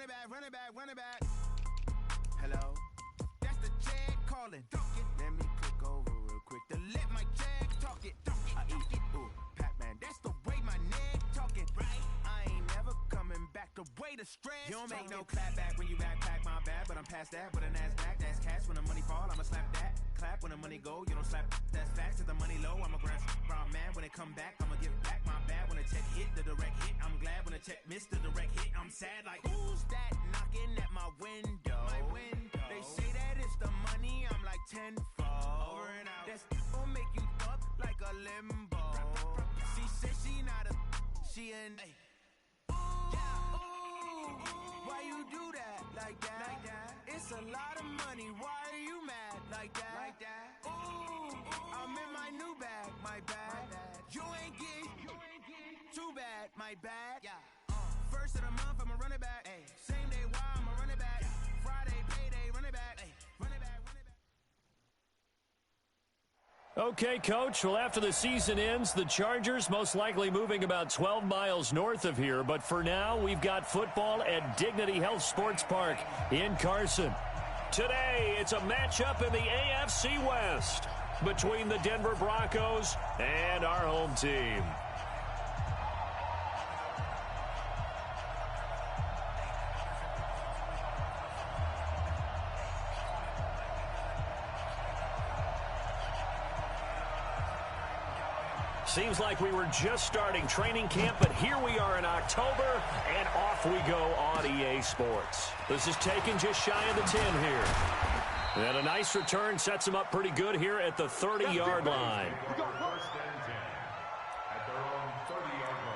Run it back. Hello? That's the Jag calling. Let me click over real quick to let my Jag talk it. I eat it. Ooh, Pac-Man, that's the way my neck talking. Right? I ain't never coming back the way the stress. You don't make no clap back when you backpack my bad, but I'm past that with a NASDAQ. That's cash when the money fall, I'ma slap that. Clap when the money go, you don't slap. That's facts. If the money low, I'ma grab brown man. When it come back, I'ma give back my bad. When the check hit, the direct hit. I'm glad when the check missed the direct hit. I'm sad like, who's that knocking at my window? They say that it's the money, I'm like tenfold. Over and out. That's gon' make you fuck like a limbo. She said she not a, she an. Ooh, why you do that like that? It's a lot of money, why are you mad like that? Ooh, I'm in my new bag, my bad. You ain't get too bad, my bad. First of the month, I'ma run it back. Same day, why I'ma run it back. Friday, payday, run it back. Run it back. Okay, Coach, well, after the season ends, the Chargers most likely moving about 12 miles north of here. But for now, we've got football at Dignity Health Sports Park in Carson. Today, it's a matchup in the AFC West between the Denver Broncos and our home team. Seems like we were just starting training camp, but here we are in October, and off we go on EA Sports. This is taken just shy of the 10 here. And a nice return sets them up pretty good here at the 30-yard line. First and 10 at their own 30-yard line.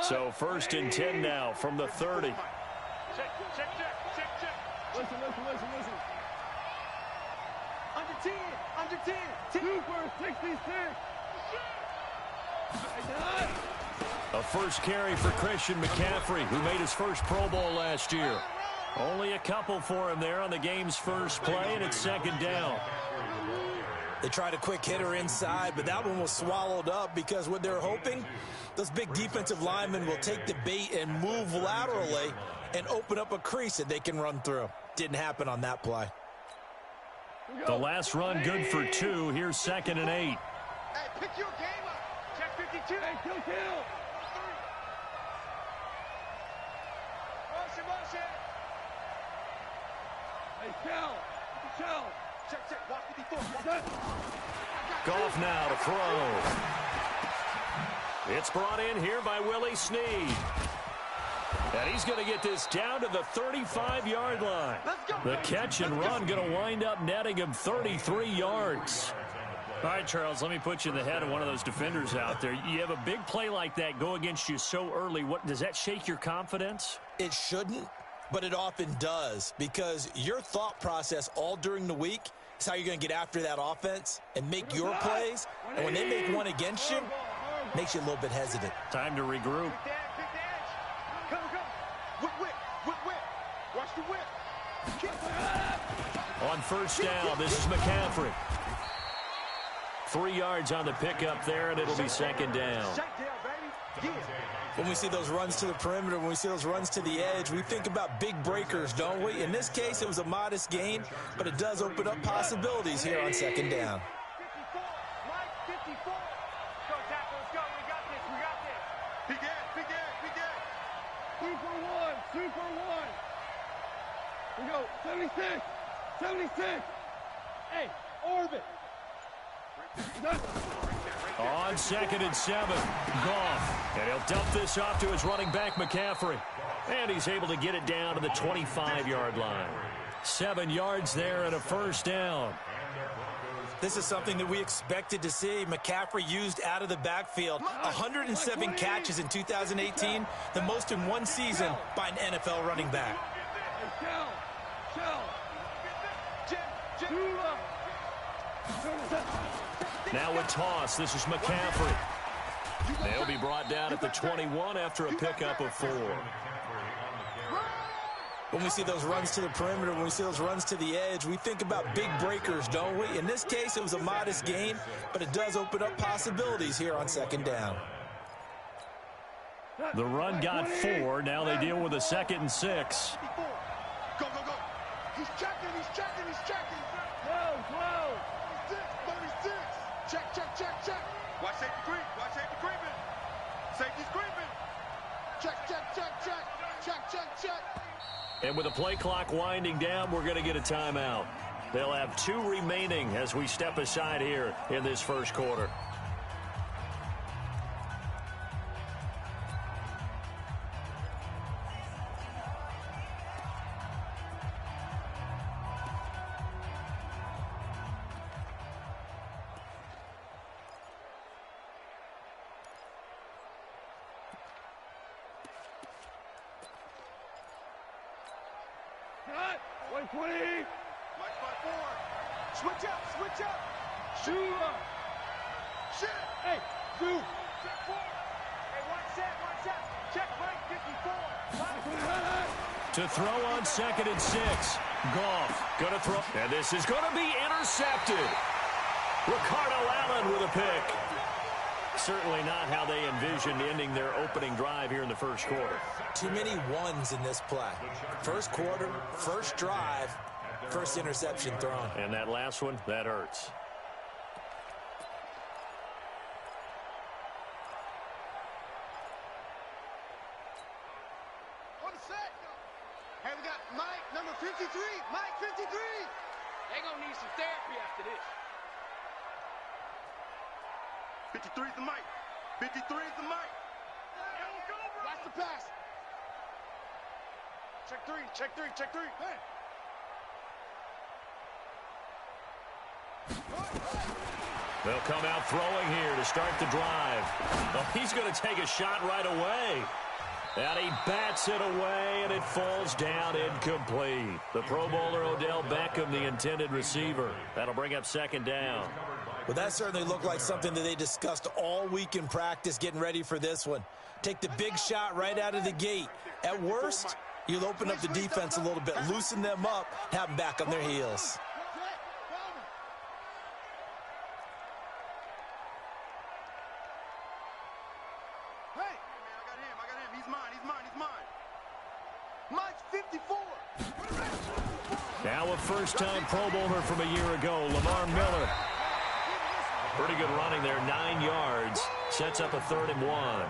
So first and 10 now from the 30. Check. Listen. Under 10. Super 66. A first carry for Christian McCaffrey, who made his first Pro Bowl last year. Only a couple for him there on the game's first play, and it's second down. They tried a quick hitter inside, but that one was swallowed up because what they're hoping, those big defensive linemen will take the bait and move laterally and open up a crease that they can run through. Didn't happen on that play. The last run good for 2. Here's second and 8. Hey, pick your game up. Check 52. Hey, kill. Motion. Hey, Shell. Check. Walk 54. Goff now to throw. It's brought in here by Willie Snead. And he's going to get this down to the 35-yard line. The catch and run going to wind up netting him 33 yards. All right, Charles, let me put you in the head of one of those defenders out there. You have a big play like that go against you so early. Does that shake your confidence? It shouldn't, but it often does, because your thought process all during the week is how you're going to get after that offense and make your plays. And when they make one against you, it makes you a little bit hesitant. Time to regroup. Pick the edge. Come. Whip. Watch the whip. On first down, this is McCaffrey. 3 yards on the pickup there, and it'll be second down. When we see those runs to the perimeter, when we see those runs to the edge, we think about big breakers, don't we? In this case, it was a modest gain, but it does open up possibilities here on second down. 54. Mike, 54. Go, tackle. Let's go. We got this. Big edge. Super one. We go, 76. Hey, orbit. On second and 7, Goff. And he'll dump this off to his running back, McCaffrey. And he's able to get it down to the 25-yard line. 7 yards there and a first down. This is something that we expected to see. McCaffrey used out of the backfield. 107 catches in 2018, the most in one season by an NFL running back. Shell. Now a toss. This is McCaffrey. They'll be brought down at the 21 after a pickup of 4. When we see those runs to the perimeter, when we see those runs to the edge, we think about big breakers, don't we? In this case, it was a modest gain, but it does open up possibilities here on second down. The run got 4. Now they deal with a 2nd and 6. Go, go, go. He's checking, he's checking, he's checking. Whoa. 36. Check. Watch safety creep. Watch safety creeping. Safety's creeping. Check. And with the play clock winding down, we're going to get a timeout. They'll have 2 remaining as we step aside here in this first quarter. Cut. 120. Mike by 4. Switch up. Shoot. Shit. Hey, shoot. Check 4. Hey, one set. Check right 54. To throw on 2nd and 6. Goff going to throw. And this is going to be intercepted. Ricardo Allen with a pick. Certainly not how they envisioned ending their opening drive here in the first quarter. Too many ones in this play. First quarter, first drive, first interception thrown. And that last one, that hurts. On the set. Hey, we got Mike, number 53. Mike, 53. They gonna need some therapy after this. 53's the mic. 53's the mic. Watch the pass. Check three. Hey. They'll come out throwing here to start the drive. Oh, he's going to take a shot right away. And he bats it away, and it falls down incomplete. The Pro Bowler Odell Beckham, the intended receiver. That'll bring up 2nd down. Well, that certainly looked like something that they discussed all week in practice getting ready for this one. Take the big shot right out of the gate. At worst, you'll open up the defense a little bit, loosen them up, have them back on their heels. Hey, I got him. He's mine. Mike's 54. Now a first-time Pro Bowler from a year ago, Lamar Miller. Pretty good running there, 9 yards. Sets up a 3rd and 1.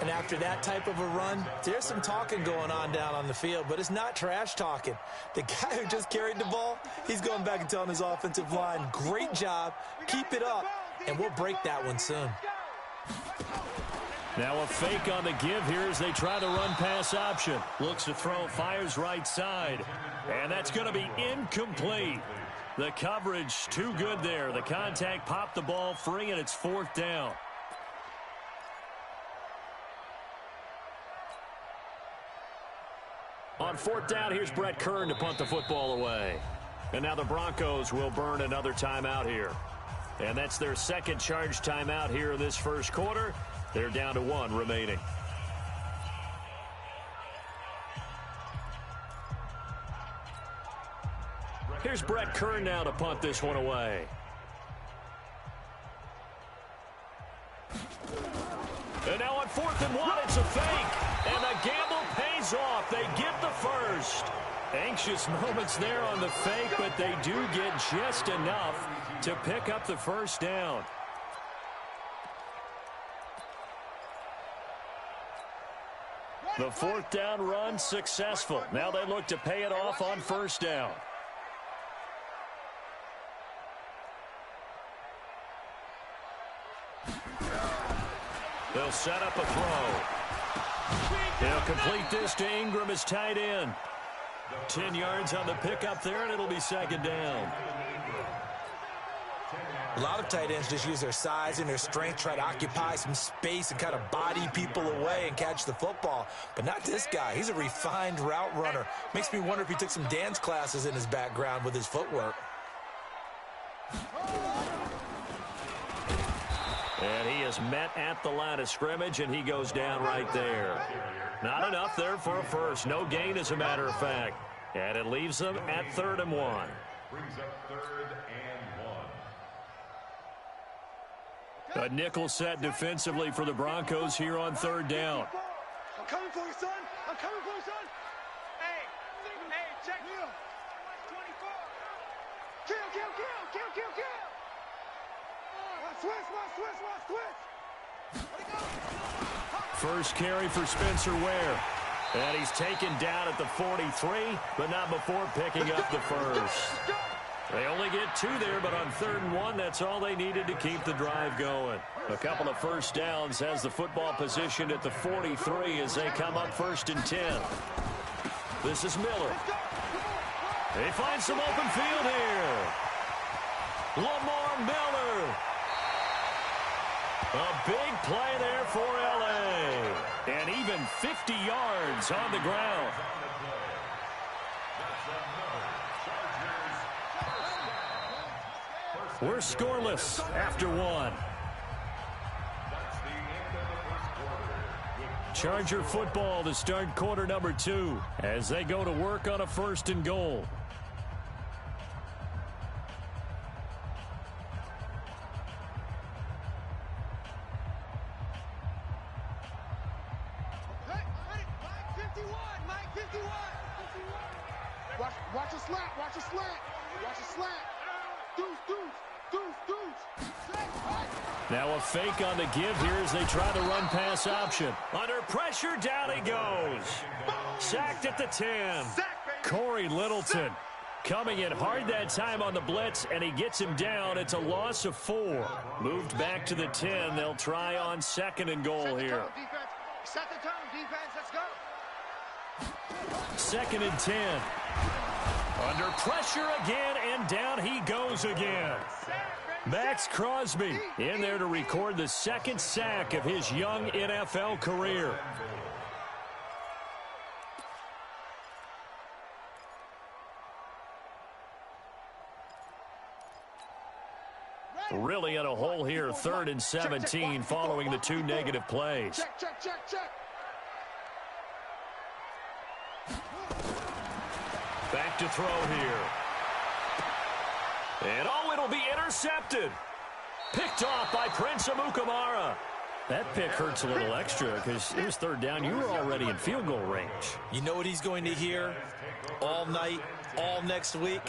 And after that type of a run, there's some talking going on down on the field, but it's not trash talking. The guy who just carried the ball, he's going back and telling his offensive line, great job, keep it up, and we'll break that one soon. Now a fake on the give here as they try to run pass option. Looks to throw, fires right side. And that's going to be incomplete. The coverage too good there. The contact popped the ball free, and it's 4th down. On 4th down, here's Brett Kern to punt the football away. And now the Broncos will burn another timeout here. And that's their 2nd charge timeout here in this first quarter. They're down to 1 remaining. Here's Brett Kern now to punt this one away. And now on 4th and 1, it's a fake. And the gamble pays off. They get the first. Anxious moments there on the fake, but they do get just enough to pick up the first down. The 4th down run successful. Now they look to pay it off on 1st down. They'll set up a throw. They'll complete this to Ingram as tight end. 10 yards on the pickup there, and it'll be 2nd down. A lot of tight ends just use their size and their strength, try to occupy some space and kind of body people away and catch the football. But not this guy. He's a refined route runner. Makes me wonder if he took some dance classes in his background with his footwork. And he is met at the line of scrimmage, and he goes down right there. Not enough there for a first. No gain, as a matter of fact. And it leaves them at 3rd and 1. Brings up 3rd and 1. A nickel set defensively for the Broncos here on 3rd down. I'm coming for you, son. I'm coming for you, son. Hey, check me out. 24. Kill. Switch. First carry for Spencer Ware. And he's taken down at the 43, but not before picking up the first. They only get 2 there, but on 3rd and 1, that's all they needed to keep the drive going. A couple of first downs has the football positioned at the 43 as they come up 1st and 10. This is Miller. He finds some open field here. Lamar Miller. A big play there for L.A. And even 50 yards on the ground. We're scoreless after 1. Charger football to start quarter number 2 as they go to work on a 1st and goal. Watch a slant. Deuce. Now a fake on the give here as they try the run-pass option. Under pressure, down he goes. Sacked at the 10. Corey Littleton coming in hard that time on the blitz, and he gets him down. It's a loss of 4. Moved back to the 10. They'll try on 2nd and goal here. Set the tone, defense. Let's go. 2nd and 10. Under pressure again, and down he goes again. Max Crosby in there to record the 2nd sack of his young NFL career. Really in a hole here, 3rd and 17 following the 2 negative plays. Check. Back to throw here. And it'll be intercepted. Picked off by Prince Amukamara. That pick hurts a little extra because it was 3rd down. You were already in field goal range. You know what he's going to hear all night, all next week?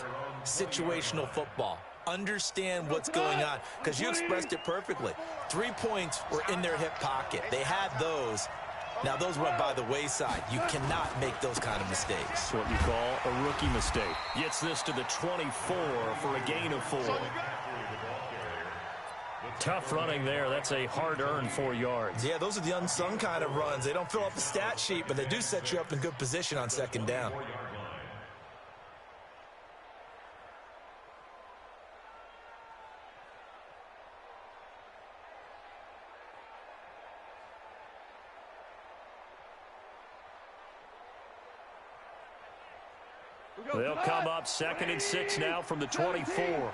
Situational football. Understand what's going on, because you expressed it perfectly. 3 points were in their hip pocket. They had those. Now, those went by the wayside. You cannot make those kind of mistakes. What you call a rookie mistake. Gets this to the 24 for a gain of 4. Tough running there. That's a hard-earned 4 yards. Yeah, those are the unsung kind of runs. They don't fill up the stat sheet, but they do set you up in good position on 2nd down. They'll come up 2nd and 6 now from the 24. 17.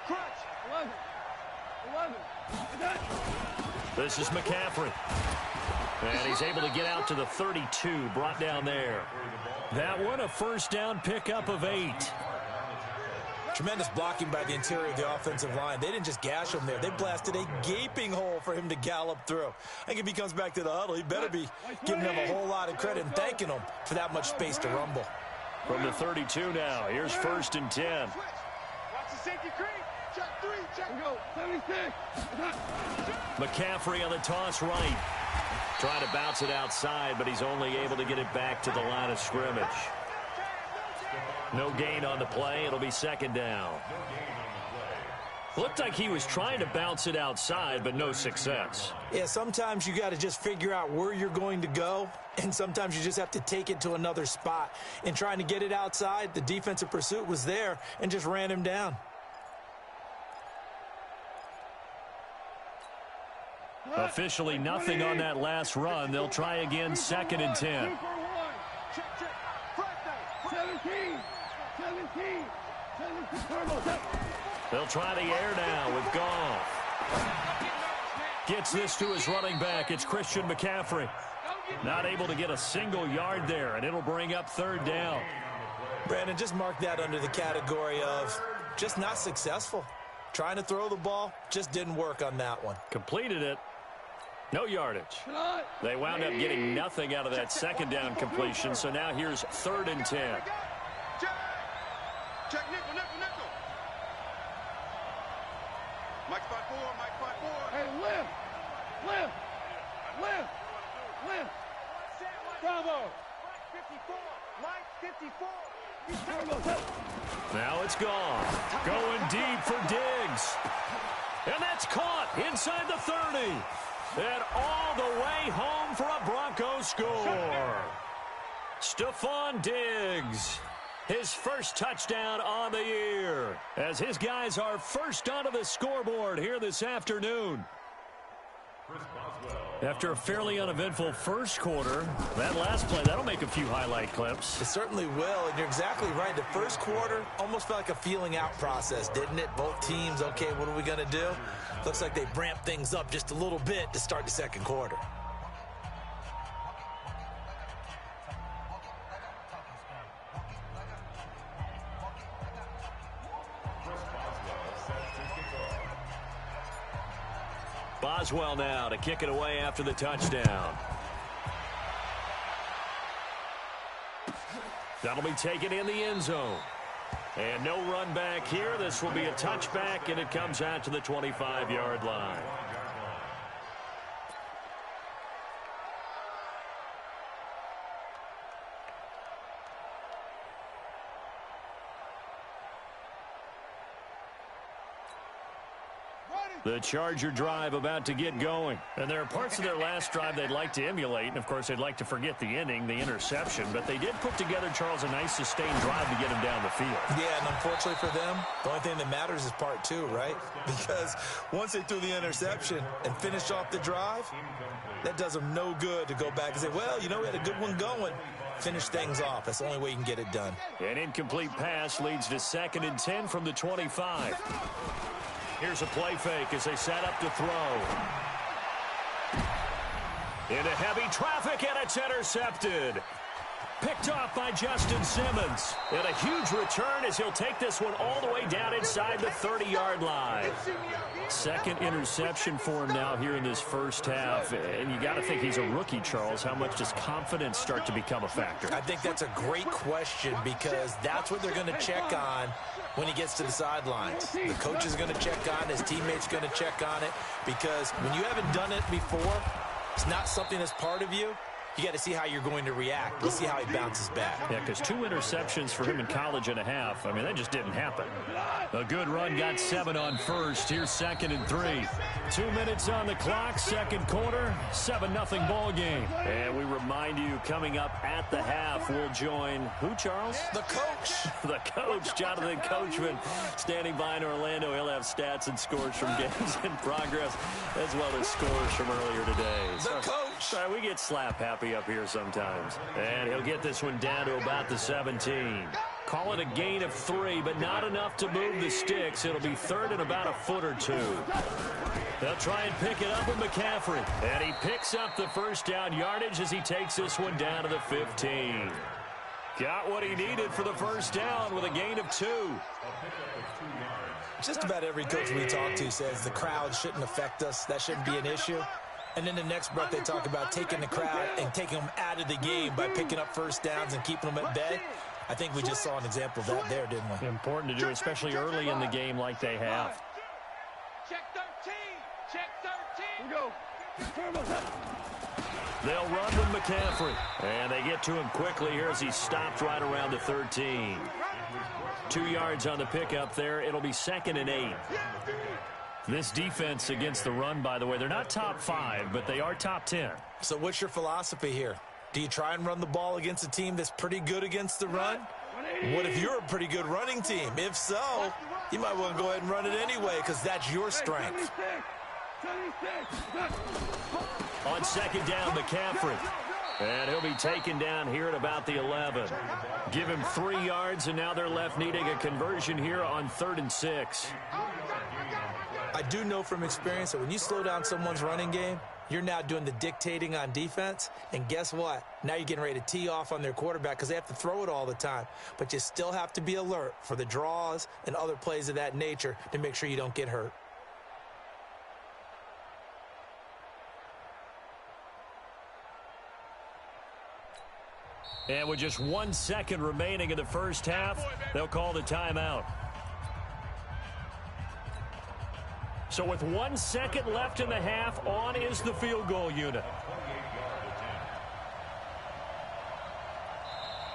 Crunch. 11. This is McCaffrey. And he's able to get out to the 32, brought down there. That one, a 1st down pickup of 8. Tremendous blocking by the interior of the offensive line. They didn't just gash him there. They blasted a gaping hole for him to gallop through. I think if he comes back to the huddle, he better be giving them a whole lot of credit and thanking them for that much space to rumble. From the 32 now, here's 1st and 10. Watch the safety creep. Check 3. Check. Go. 76. McCaffrey on the toss right. Trying to bounce it outside, but he's only able to get it back to the line of scrimmage. No gain on the play. It'll be 2nd down. Looked like he was trying to bounce it outside, but no success. Yeah, sometimes you got to just figure out where you're going to go, and sometimes you just have to take it to another spot. In trying to get it outside, the defensive pursuit was there and just ran him down. Officially nothing on that last run. They'll try again, 2nd and 10. 17. They'll try the air now with Goff. Gets this to his running back. It's Christian McCaffrey. Not able to get a single yard there, and it'll bring up third down. Brandon, just mark that under the category of just not successful. Trying to throw the ball, just didn't work on that one. Completed it. No yardage. They wound up getting nothing out of that second down completion, so now here's 3rd and 10. Check nickel. Mike spot 4. Hey, lift. Bravo. Mike 54. Now it's gone. Going deep for Diggs. And that's caught inside the 30. And all the way home for a Broncos score. Stephon Diggs. His first touchdown on the year. As his guys are first onto the scoreboard here this afternoon. After a fairly uneventful first quarter, that last play, that'll make a few highlight clips. It certainly will, and you're exactly right. The first quarter almost felt like a feeling out process, didn't it? Both teams, okay, what are we going to do? Looks like they ramped things up just a little bit to start the second quarter. Boswell now to kick it away after the touchdown. That'll be taken in the end zone. And no run back here. This will be a touchback, and it comes out to the 25-yard line. The Charger drive about to get going. And there are parts of their last drive they'd like to emulate. And, of course, they'd like to forget the ending, the interception. But they did put together, Charles, a nice sustained drive to get him down the field. Yeah, and unfortunately for them, the only thing that matters is part 2, right? Because once they threw the interception and finished off the drive, that does them no good to go back and say, well, you know, we had a good one going. Finish things off. That's the only way you can get it done. An incomplete pass leads to 2nd and 10 from the 25. Here's a play fake as they set up to throw. Into heavy traffic, and it's intercepted. Picked off by Justin Simmons. And a huge return as he'll take this one all the way down inside the 30-yard line. 2nd interception for him now here in this first half. And you got to think he's a rookie, Charles. How much does confidence start to become a factor? I think that's a great question because that's what they're going to check on when he gets to the sidelines. The coach is going to check on, his teammates going to check on it, because when you haven't done it before, it's not something that's part of you. You got to see how you're going to react. We'll see how he bounces back. Yeah, because 2 interceptions for him in college and a half. I mean, that just didn't happen. A good run, got 7 on first. Here's 2nd and 3. 2 minutes on the clock, second quarter, 7-0 ball game. And we remind you, coming up at the half, we'll join who, Charles? The coach. The coach, Jonathan Coachman, standing by in Orlando. He'll have stats and scores from games in progress, as well as scores from earlier today. The coach. Sorry, we get slap happy up here sometimes. And he'll get this one down to about the 17. Call it a gain of 3, but not enough to move the sticks. It'll be 3rd and about a foot or 2. They'll try and pick it up with McCaffrey. And he picks up the first down yardage as he takes this one down to the 15. Got what he needed for the first down with a gain of 2. Just about every coach we talk to says the crowd shouldn't affect us. That shouldn't be an issue. And then the next breath they talk about taking the crowd and taking them out of the game by picking up first downs and keeping them at bay. I think we just saw an example of that there, didn't we? Important to do, especially early in the game like they have. Check 13. Check 13. Go. They'll run with McCaffrey. And they get to him quickly here as he stopped right around the 13. 2 yards on the pickup there. It'll be 2nd and 8. This defense against the run, by the way, they're not top 5, but they are top 10. So what's your philosophy here? Do you try and run the ball against a team that's pretty good against the run? What if you're a pretty good running team? If so, you might want to go ahead and run it anyway because that's your strength. On 2nd down, McCaffrey. And he'll be taken down here at about the 11. Give him 3 yards, and now they're left needing a conversion here on 3rd and 6. I do know from experience that when you slow down someone's running game, you're now doing the dictating on defense, and guess what? Now you're getting ready to tee off on their quarterback because they have to throw it all the time. But you still have to be alert for the draws and other plays of that nature to make sure you don't get hurt. And with just 1 second remaining in the first half, they'll call the timeout. So with 1 second left in the half, on is the field goal unit.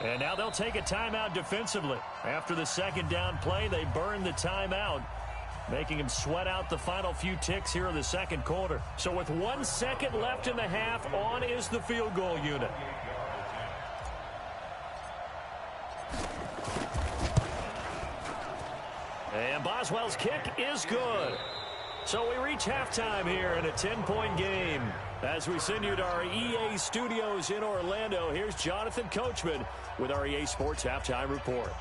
And now they'll take a timeout defensively. After the second down play, they burn the timeout, making him sweat out the final few ticks here in the second quarter. So with 1 second left in the half, on is the field goal unit. And Boswell's kick is good. So we reach halftime here in a 10-point game. As we send you to our EA studios in Orlando, here's Jonathan Coachman with our EA Sports Halftime Report.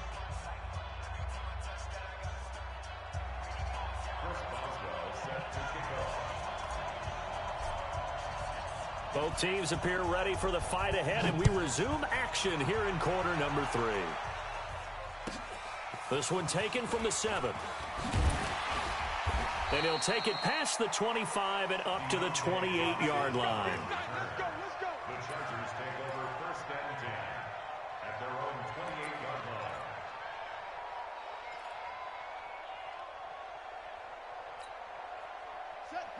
Both teams appear ready for the fight ahead, and we resume action here in quarter number 3. This one taken from the 7. And he'll take it past the 25 and up to the 28-yard line. The Chargers take over 1st and 10 at their own 28-yard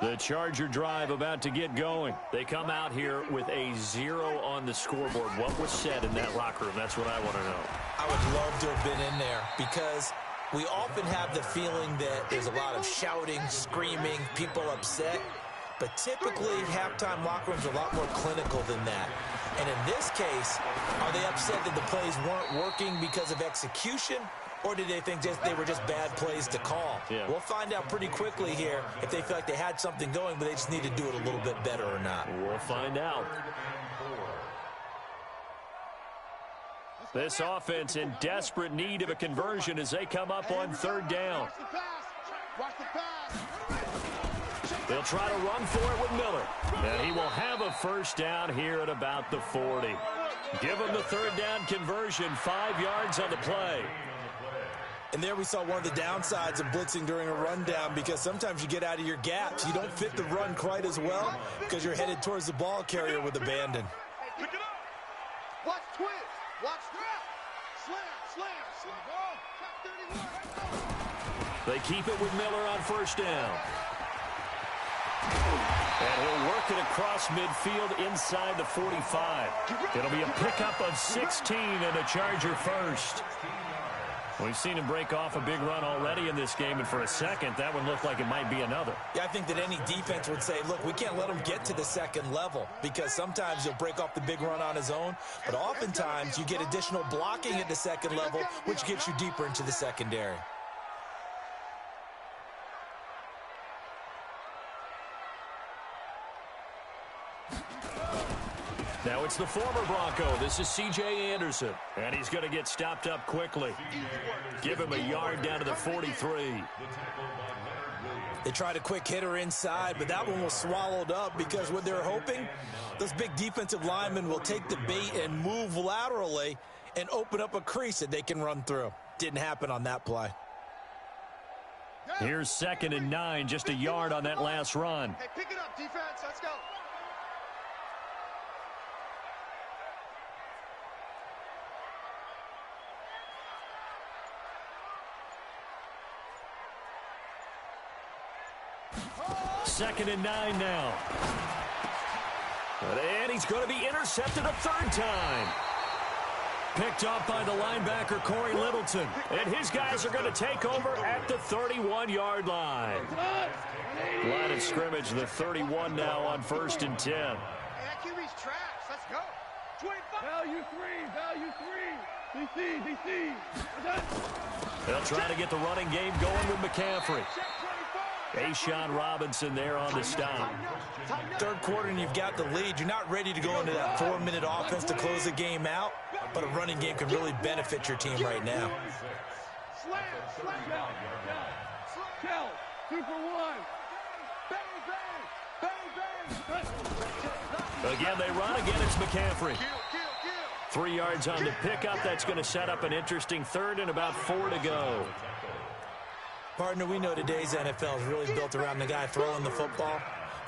line. The Charger drive about to get going. They come out here with a 0 on the scoreboard. What was said in that locker room? That's what I want to know. I would love to have been in there because we often have the feeling that there's a lot of shouting, screaming, people upset. But typically, halftime locker rooms are a lot more clinical than that. And in this case, are they upset that the plays weren't working because of execution? Or did they think they were just bad plays to call? Yeah. We'll find out pretty quickly here if they feel like they had something going, but they just need to do it a little bit better or not. We'll find out. This offense in desperate need of a conversion as they come up on 3rd down. They'll try to run for it with Miller. And he will have a 1st down here at about the 40. Give him the 3rd down conversion, 5 yards on the play. And there we saw one of the downsides of blitzing during a rundown because sometimes you get out of your gaps. You don't fit the run quite as well because you're headed towards the ball carrier with abandon. Pick it up. Watch twist. Watch drop. Slam. Ball. Top 31. They keep it with Miller on 1st down. And he'll work it across midfield inside the 45. It'll be a pickup of 16 and a Charger 1st. We've seen him break off a big run already in this game, and for a second, that one looked like it might be another. Yeah, I think that any defense would say, look, we can't let him get to the 2nd level because sometimes he'll break off the big run on his own, but oftentimes you get additional blocking at the 2nd level, which gets you deeper into the secondary. Now it's the former Bronco. This is C.J. Anderson. And he's going to get stopped up quickly. Give him a yard down to the 43. They tried a quick hitter inside, but that one was swallowed up because what they're hoping, those big defensive linemen will take the bait and move laterally and open up a crease that they can run through. Didn't happen on that play. Here's 2nd and 9, just a yard on that last run. Hey, pick it up, defense. Let's go. Second and 9 now. And he's going to be intercepted a 3rd time. Picked off by the linebacker, Corey Littleton. And his guys are going to take over at the 31-yard line. Line of scrimmage, the 31 now on 1st and 10. Hey, that QB's trash. Let's go. 25. Value 3. DC. They'll try to get the running game going with McCaffrey. Check 25. A'Shawn Robinson there on the stop. Third quarter and you've got the lead. You're not ready to go into that 4-minute offense to close the game out, but a running game can really benefit your team right now. Kill. 2 for 1. Bang, bang. Again, they run. Again, it's McCaffrey. 3 yards on the pickup. That's going to set up an interesting third and about 4 to go. Partner, we know today's NFL is really built around the guy throwing the football.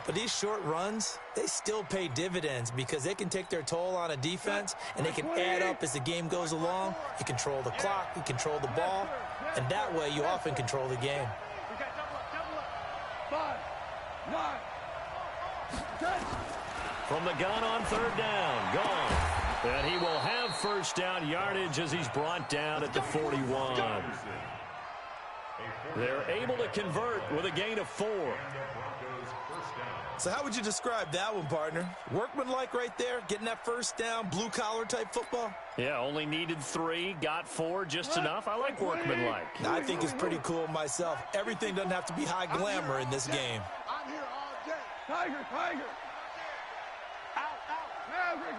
But these short runs, they still pay dividends because they can take their toll on a defense and they can add up as the game goes along. You control the clock, you control the ball, and that way you often control the game. 5, 9, 10. From the gun on third down, gone. And he will have first down yardage as he's brought down at the 41. They're able to convert with a gain of 4. So how would you describe that one, partner? Workmanlike right there, getting that first down, blue-collar type football? Yeah, only needed 3, got 4, just enough. I like workmanlike. I think it's pretty cool myself. Everything doesn't have to be high glamour in this game. I'm here all day. Tiger. Out. Maverick.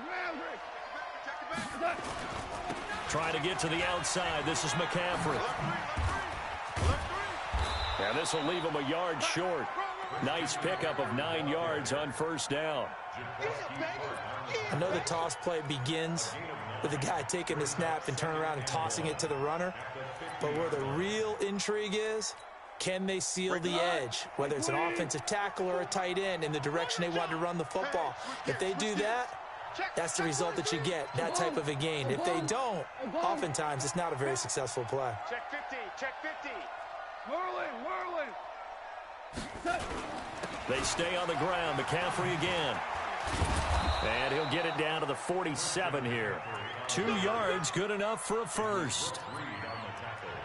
Trying to get to the outside. This is McCaffrey. And this will leave him a yard short. Nice pickup of 9 yards on first down. I know the toss play begins with the guy taking the snap and turning around and tossing it to the runner. But where the real intrigue is, can they seal the edge, whether it's an offensive tackle or a tight end, in the direction they want to run the football? If they do that, that's the result that you get, that type of a gain. If they don't, oftentimes it's not a very successful play. Check 50. Whirling. They stay on the ground. McCaffrey again. And he'll get it down to the 47 here. 2 yards, good enough for a first.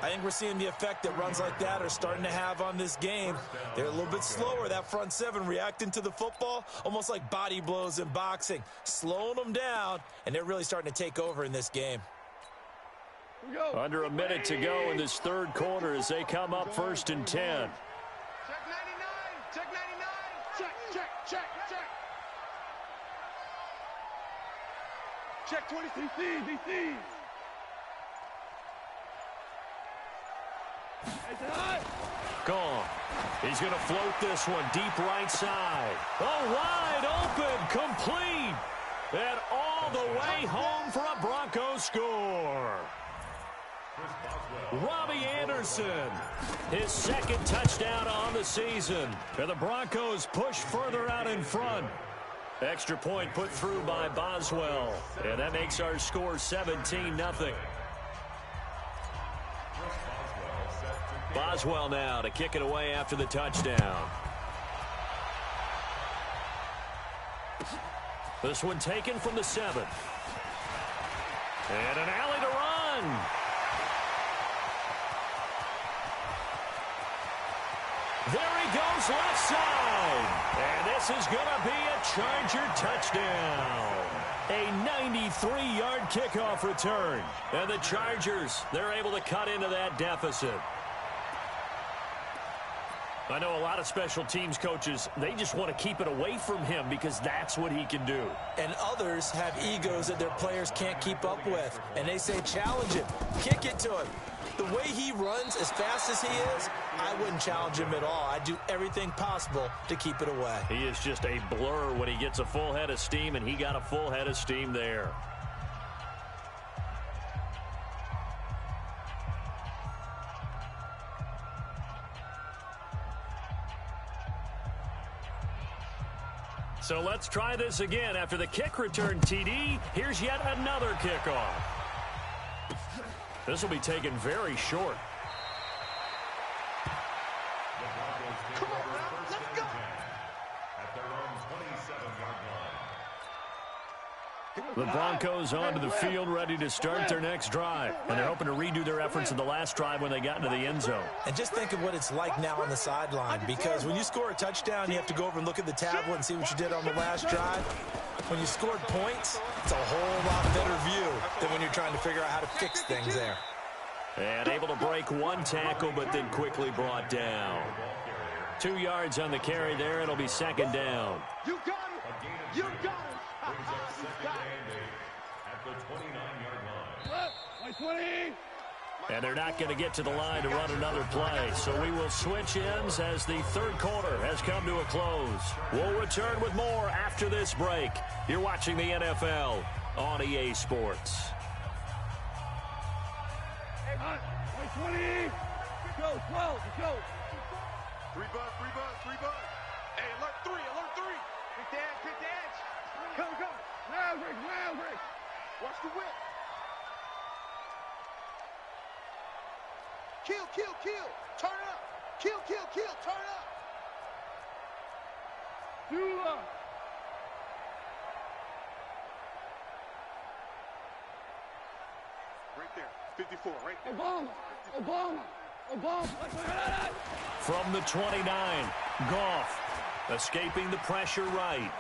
I think we're seeing the effect that runs like that are starting to have on this game. They're a little bit slower, that front 7, reacting to the football, almost like body blows in boxing, slowing them down, and they're really starting to take over in this game. Under a minute to go in this third quarter as they come up 1st and 10. Check 99. Check. Check 20. DC. Gone. He's going to float this one deep right side. Oh, wide open, complete. And all the way home for a Broncos score. Robbie Anderson, his 2nd touchdown on the season. And the Broncos push further out in front. Extra point put through by Boswell. And that makes our score 17-0. Boswell now to kick it away after the touchdown. This one taken from the 7. And an alley to run. There he goes left side. And this is going to be a Charger touchdown. A 93-yard kickoff return. And the Chargers, they're able to cut into that deficit. I know a lot of special teams coaches, they just want to keep it away from him because that's what he can do. And others have egos that their players can't keep up with. And they say, challenge him, kick it to him. The way he runs as fast as he is, I wouldn't challenge him at all. I'd do everything possible to keep it away. He is just a blur when he gets a full head of steam, and he got a full head of steam there. So let's try this again. After the kick return TD, here's yet another kickoff. This will be taken very short. Come on, let's go. At their own 27-yard line. The Broncos onto the field, ready to start their next drive. And they're hoping to redo their efforts in the last drive when they got into the end zone. And just think of what it's like now on the sideline, because when you score a touchdown, you have to go over and look at the tablet and see what you did on the last drive. When you scored points, it's a whole lot better view than when you're trying to figure out how to fix things there. And able to break one tackle, but then quickly brought down. 2 yards on the carry there. It'll be second down. You got it. You got it. Brings up second and 8 at the 29-yard line. My 20. And they're not going to get to the line to run another play. So we will switch ends as the third quarter has come to a close. We'll return with more after this break. You're watching the NFL on EA Sports. My 20. Go, 12, go. 3 bud. Hey, alert 3. Pick the edge. Go. Now break. Watch the whip. Kill. Turn up. Kill. Turn up. Dula. Right there. 54, right there. Obama. From the 29, Goff escaping the pressure right.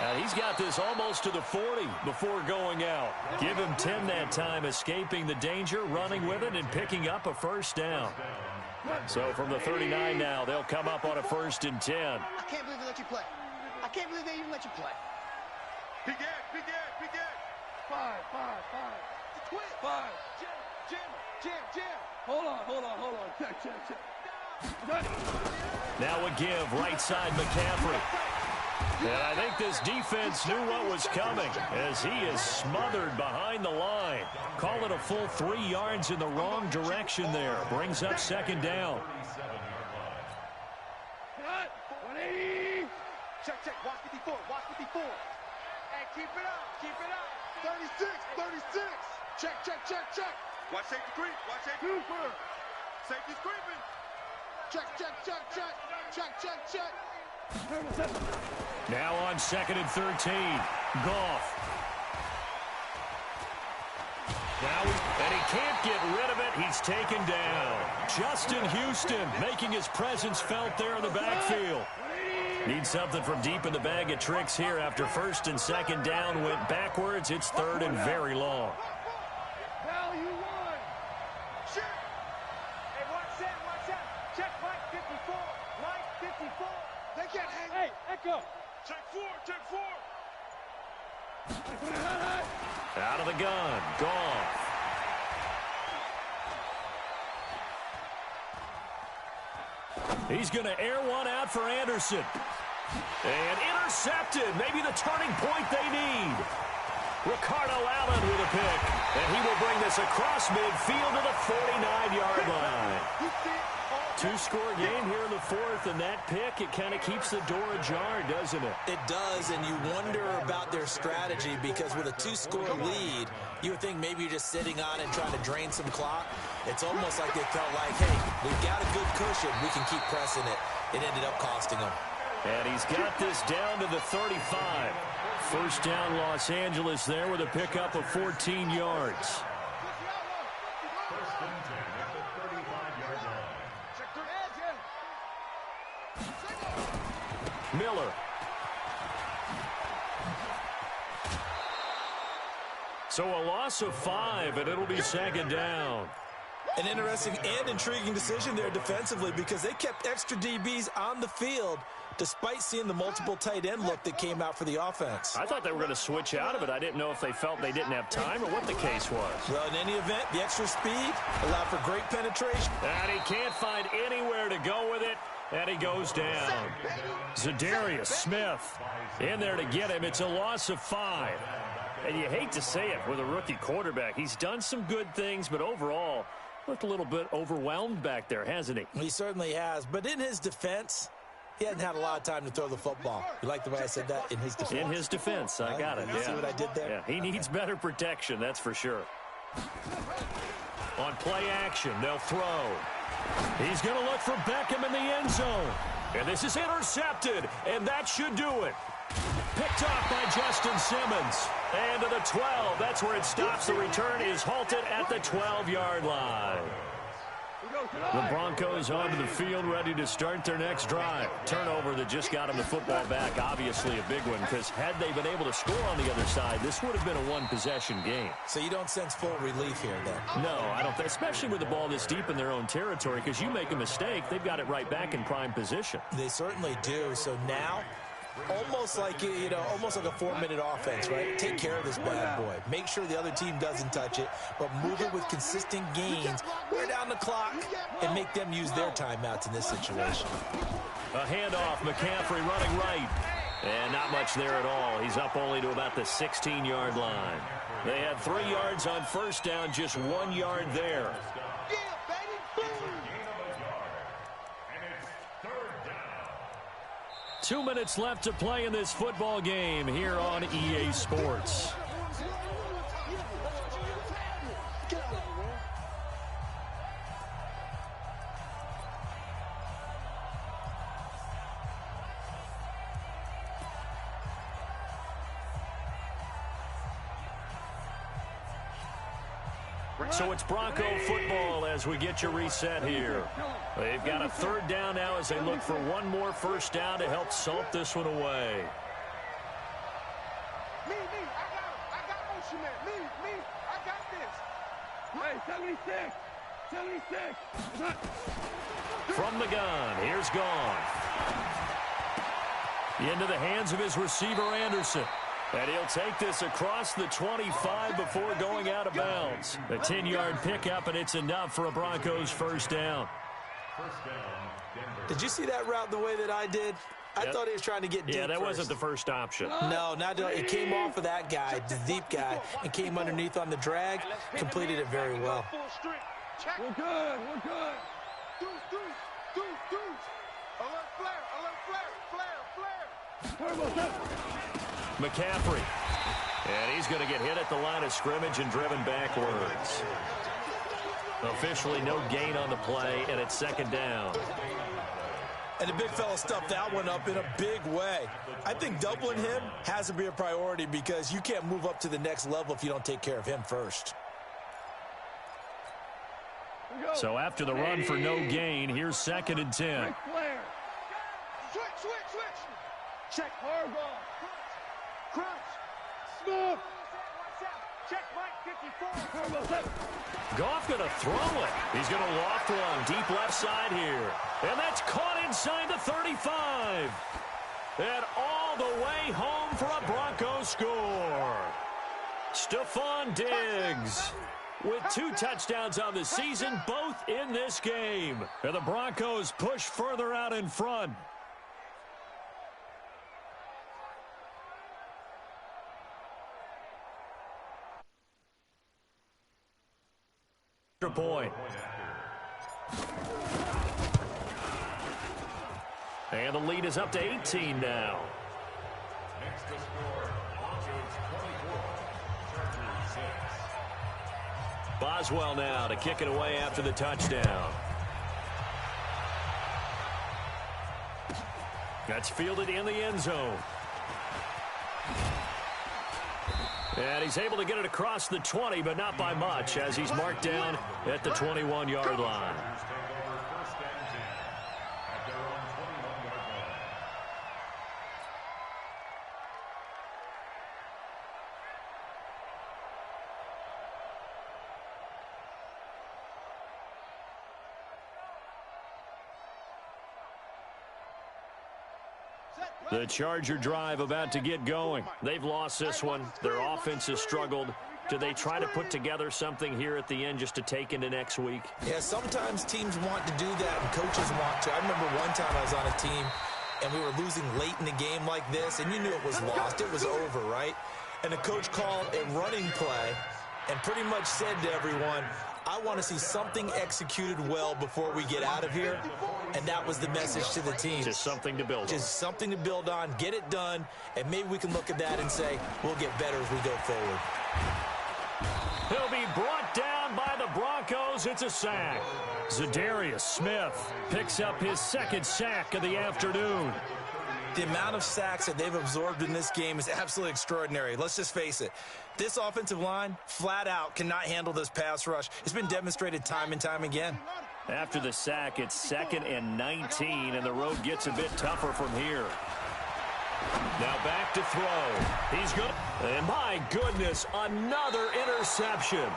And he's got this almost to the 40 before going out. Give him 10 that time, escaping the danger, running with it, and picking up a first down. So from the 39 now, they'll come up on a 1st and 10. I can't believe they let you play. I can't believe they even let you play. Big edge. 5. Twin. 5. Jam. Hold on. Check. Now a give, right side McCaffrey. And I think this defense knew what was coming as he is smothered behind the line. Call it a full 3 yards in the wrong direction there. Brings up second down. Cut. 180. Check. Watch 54. Hey, keep it up. 36. Check. Watch safety creep. Super. Safety's creeping. Check. Now on 2nd and 13. Goff. And he can't get rid of it. He's taken down. Justin Houston making his presence felt there in the backfield. Need something from deep in the bag of tricks here after 1st and 2nd down went backwards. It's 3rd and very long. Value 1. Shit. Hey, watch that. Check Mike 54. Mike 54. They can't hang. Hey, Echo. Check 4. Out of the gun. Goff. He's going to air one out for Anderson. And intercepted. Maybe the turning point they need. Ricardo Allen with a pick. And he will bring this across midfield to the 49-yard line. 2-score game here in the 4th, and that pick, it kind of keeps the door ajar, doesn't it? It does, and you wonder about their strategy because with a 2-score lead, you would think maybe you're just sitting on it trying to drain some clock. It's almost like they felt like, hey, we've got a good cushion. We can keep pressing it. It ended up costing them. And he's got this down to the 35. 1st down Los Angeles there with a pickup of 14 yards. 1st and 10 at the 35-yard line. Miller. So a loss of 5, and it'll be 2nd down. An interesting and intriguing decision there defensively because they kept extra DBs on the field despite seeing the multiple tight end look that came out for the offense. I thought they were going to switch out of it. I didn't know if they felt they didn't have time or what the case was. Well, in any event, the extra speed allowed for great penetration. And he can't find anywhere to go with it, and he goes down. Zadarius Smith in there to get him. It's a loss of 5. And you hate to say it with a rookie quarterback. He's done some good things, but overall, looked a little bit overwhelmed back there, hasn't he? He certainly has. But in his defense, he hasn't had a lot of time to throw the football. You like the way I said that? In his defense. In his defense. I got it. You see what I did there? Yeah, he needs better protection, that's for sure. On play action, they'll throw. He's going to look for Beckham in the end zone. And this is intercepted, and that should do it. Picked off by Justin Simmons. And to the 12. That's where it stops. The return is halted at the 12-yard line. The Broncos onto the field, ready to start their next drive. Turnover that just got them the football back. Obviously a big one, because had they been able to score on the other side, this would have been a one-possession game. So you don't sense full relief here, then? No, I don't think, especially with the ball this deep in their own territory, because you make a mistake, they've got it right back in prime position. They certainly do. So now, almost like a 4-minute offense, right? Take care of this bad boy. Make sure the other team doesn't touch it, but move it with consistent gains, wear down the clock, and make them use their timeouts in this situation. A handoff, McCaffrey running right. And not much there at all. He's up only to about the 16-yard line. They had 3 yards on first down, just 1 yard there. 2 minutes left to play in this football game here on EA Sports. So it's Bronco football as we get you reset here. They've got a 3rd down now as they look for one more first down to help salt this one away. Me, I got motion man. Me, I got this. Hey, 76. From the gun, here's Gone. Into the hands of his receiver, Anderson. And he'll take this across the 25 before going out of bounds. A 10-yard pickup, and it's enough for a Broncos first down. Did you see that route the way that I did? I thought he was trying to get deep. Yeah, that first. wasn't the first option. No, it came off of that guy, the deep guy, and came underneath on the drag, completed it very well. We're good. Deuce. Alert flare. McCaffrey. And he's going to get hit at the line of scrimmage and driven backwards. Officially no gain on the play, and it's 2nd down. And the big fella stuffed that one up in a big way. I think doubling him has to be a priority because you can't move up to the next level if you don't take care of him first. So after the run for no gain, here's 2nd and 10. Switch. Check. Hard ball. Crunch. Smooth. Check Mike 54. Goff going to throw it. He's going to loft one deep left side here. And that's caught inside the 35. And all the way home for a Broncos score. Stephon Diggs with 2 touchdowns on the season, both in this game. And the Broncos push further out in front. Point. And the lead is up to 18 now. Next to score, Broncos 24, Chargers 6. Boswell now to kick it away after the touchdown. That's fielded in the end zone. And he's able to get it across the 20, but not by much, as he's marked down at the 21-yard line. The Charger drive about to get going. They've lost this one. Their offense has struggled. Do they try to put together something here at the end just to take into next week? Yeah, sometimes teams want to do that and coaches want to. I remember one time I was on a team and we were losing late in the game like this, and you knew it was lost. It was over, right? And the coach called a running play and pretty much said to everyone, I want to see something executed well before we get out of here. And that was the message to the team. Just something to build on. Just something to build on, get it done, and maybe we can look at that and say, we'll get better as we go forward. He'll be brought down by the Broncos. It's a sack. Zadarius Smith picks up his 2nd sack of the afternoon. The amount of sacks that they've absorbed in this game is absolutely extraordinary. Let's just face it. This offensive line, flat out, cannot handle this pass rush. It's been demonstrated time and time again. After the sack, it's 2nd and 19, and the road gets a bit tougher from here. Now back to throw. He's good. And my goodness, another interception.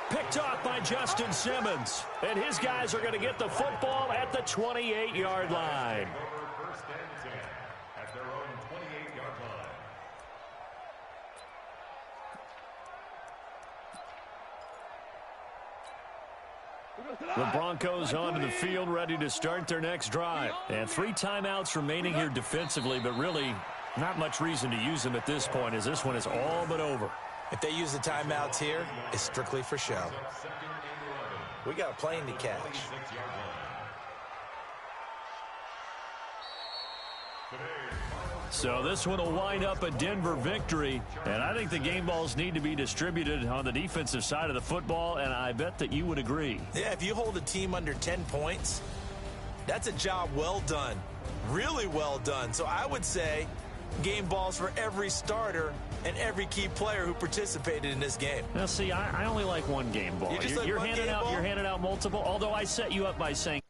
Picked off by Justin Simmons. And his guys are going to get the football at the 28-yard line. First and 10 at their own 28-yard line. The Broncos onto the field, ready to start their next drive. And 3 timeouts remaining here defensively, but really not much reason to use them at this point, as this one is all but over. If they use the timeouts here, it's strictly for show. We got a plane to catch. So this one will wind up a Denver victory, and I think the game balls need to be distributed on the defensive side of the football, and I bet that you would agree. Yeah, if you hold a team under 10 points, that's a job well done, really well done. So I would say game balls for every starter and every key player who participated in this game. Now, see, I only like one game ball. You're handing out multiple, although I set you up by saying